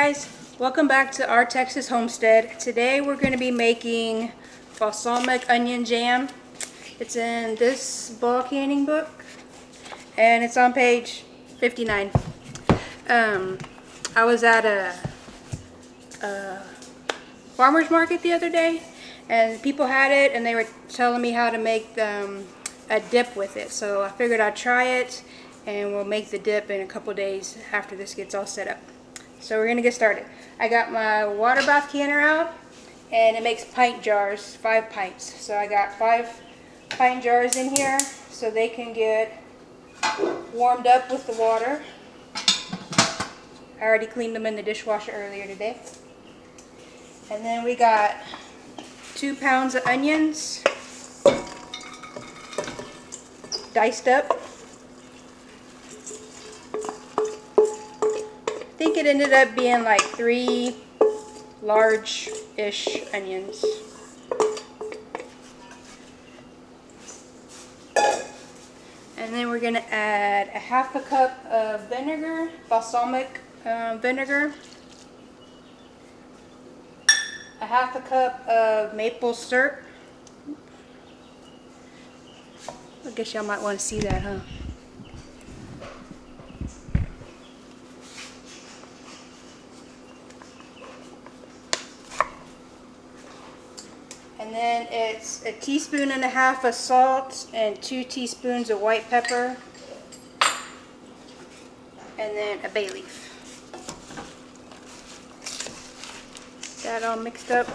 guys, welcome back to our Texas homestead. Today we're going to be making balsamic onion jam. It's in this ball canning book and it's on page 59. I was at a farmer's market the other day and people had it and they were telling me how to make a dip with it. So I figured I'd try it and we'll make the dip in a couple days after this gets all set up. So we're gonna get started. I got my water bath canner out and it makes pint jars, 5 pints. So I got 5 pint jars in here so they can get warmed up with the water. I already cleaned them in the dishwasher earlier today. And then we got 2 pounds of onions, diced up. I think it ended up being like 3 large-ish onions. And then we're going to add a 1/2 cup of vinegar, balsamic vinegar, a 1/2 cup of maple syrup. I guess y'all might want to see that, huh? And then it's a 1.5 teaspoons of salt and 2 teaspoons of white pepper, and then a bay leaf. That all mixed up.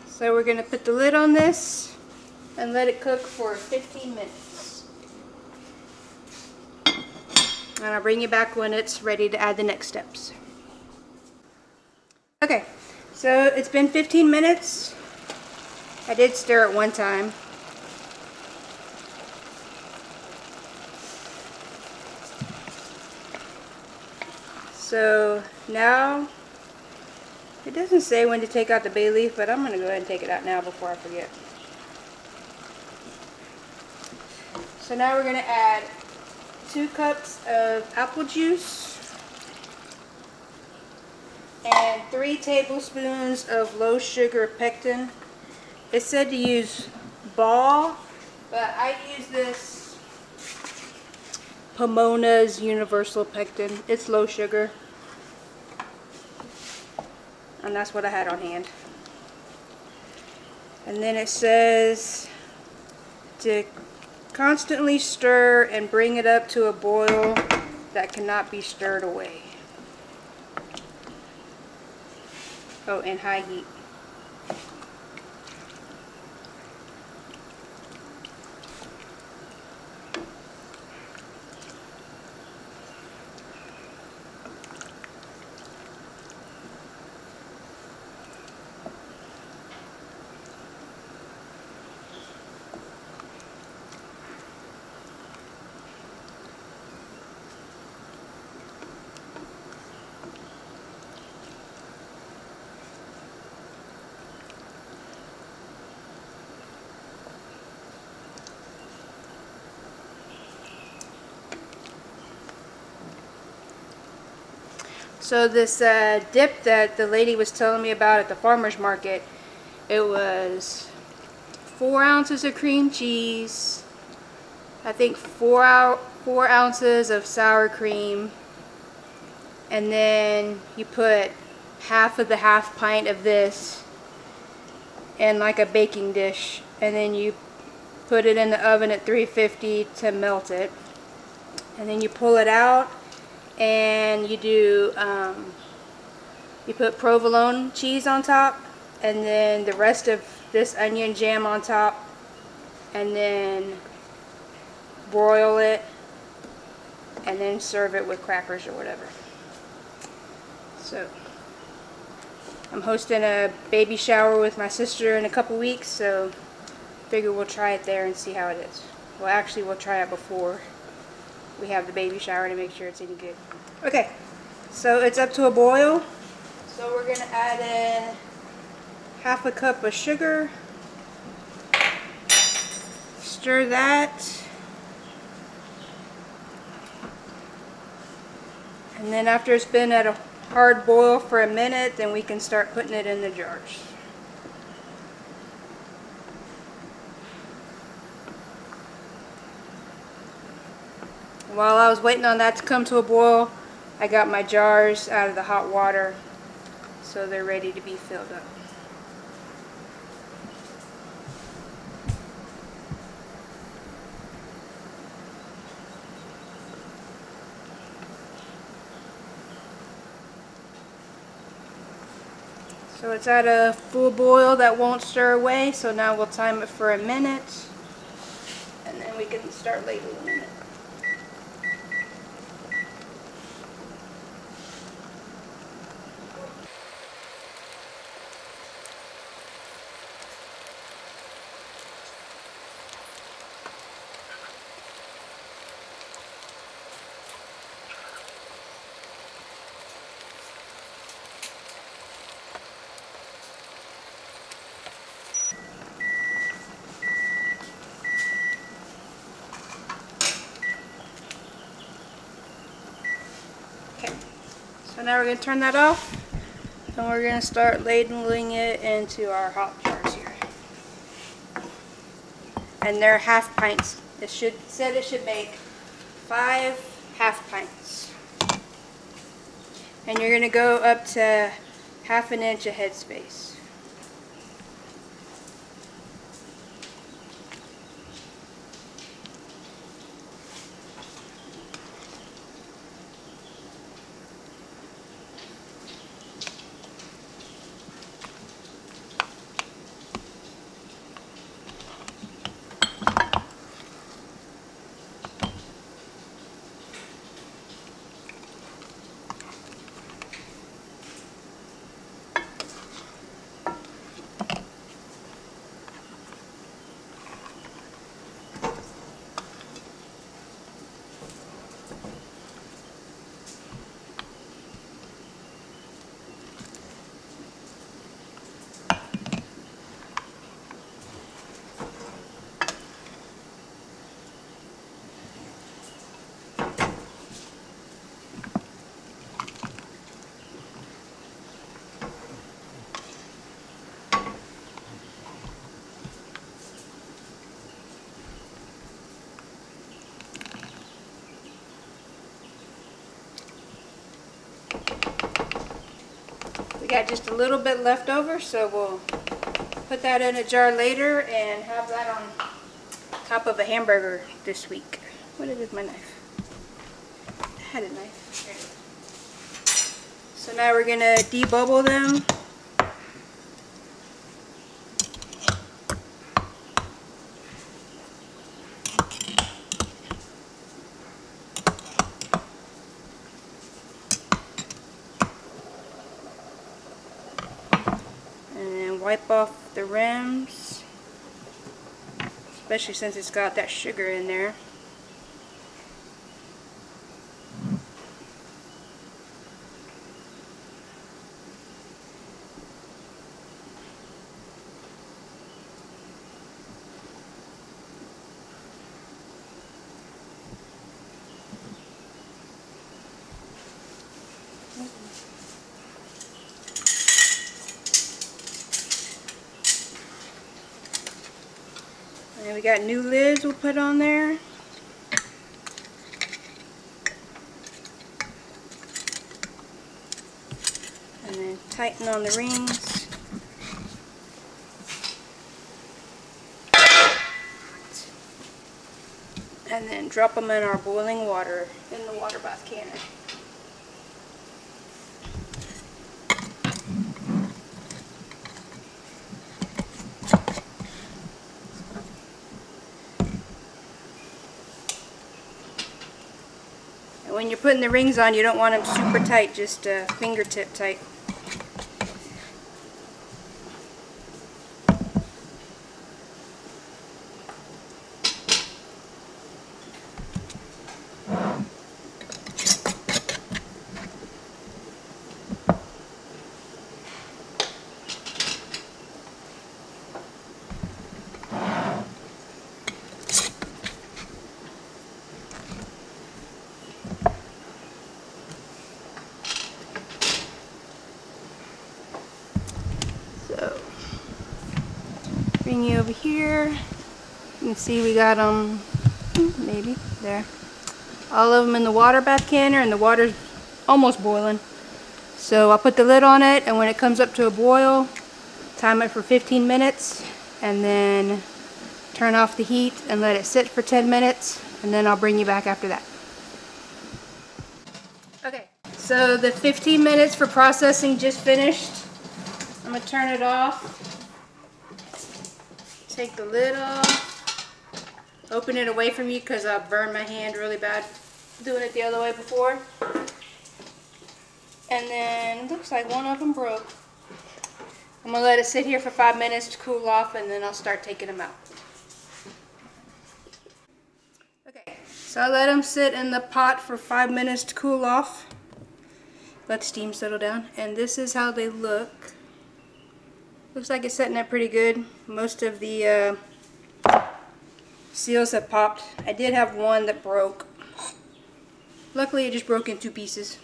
So we're going to put the lid on this and let it cook for 15 minutes. And I'll bring you back when it's ready to add the next steps. Okay, so it's been 15 minutes. I did stir it one time. So now, it doesn't say when to take out the bay leaf, but I'm going to go ahead and take it out now before I forget. So now we're going to add 2 cups of apple juice and 3 tablespoons of low sugar pectin. It said to use ball, but I use this Pomona's Universal Pectin. It's low sugar. And that's what I had on hand. And then it says to constantly stir and bring it up to a boil that cannot be stirred away. Oh, and high heat. So this dip that the lady was telling me about at the farmer's market, it was 4 ounces of cream cheese, I think 4 ounces of sour cream, and then you put half of the 1/2 pint of this in like a baking dish, and then you put it in the oven at 350 to melt it, and then you pull it out. And you do, you put provolone cheese on top, and then the rest of this onion jam on top, and then broil it, and then serve it with crackers or whatever. So, I'm hosting a baby shower with my sister in a couple weeks, so figure we'll try it there and see how it is. Well, actually, we'll try it before we have the baby shower to make sure it's any good. Okay, so it's up to a boil. So we're going to add in half a cup of sugar. Stir that. And then after it's been at a hard boil for a minute, then we can start putting it in the jars. While I was waiting on that to come to a boil, I got my jars out of the hot water so they're ready to be filled up. So it's at a full boil that won't stir away, so now we'll time it for a minute and then we can start ladling it. So now we're going to turn that off and we're going to start ladling it into our hot jars here. And they're half pints. It said it should make 5 half pints. And you're going to go up to 1/2 inch of headspace. We got just a little bit left over, so we'll put that in a jar later and have that on top of a hamburger this week. What is my knife? I had a knife. There it is. So now we're going to debubble them. Wipe off the rims, especially since it's got that sugar in there. And we got new lids we'll put on there. And then tighten on the rings. And then drop them in our boiling water in the water bath cannon. When you're putting the rings on, you don't want them super tight, just fingertip tight. bring you over here. You can see we got them, maybe, there. All of them in the water bath canner, and the water's almost boiling. So I'll put the lid on it, and when it comes up to a boil, time it for 15 minutes, and then turn off the heat and let it sit for 10 minutes, and then I'll bring you back after that. Okay, so the 15 minutes for processing just finished. I'm going to turn it off. Take the lid off. Open it away from you because I burned my hand really bad doing it the other way before. And then it looks like one of them broke. I'm going to let it sit here for 5 minutes to cool off, and then I'll start taking them out. Okay, so I let them sit in the pot for 5 minutes to cool off. Let the steam settle down, and this is how they look. Looks like it's setting up pretty good. Most of the seals have popped. I did have one that broke. Luckily it just broke in 2 pieces.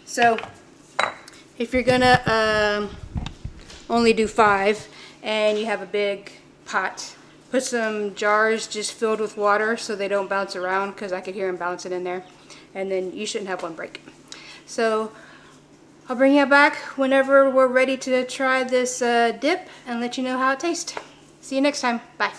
So if you're gonna only do 5 and you have a big pot, put some jars just filled with water so they don't bounce around, because I could hear them bouncing in there, and then you shouldn't have one break. So I'll bring you back whenever we're ready to try this dip and let you know how it tastes. See you next time. Bye.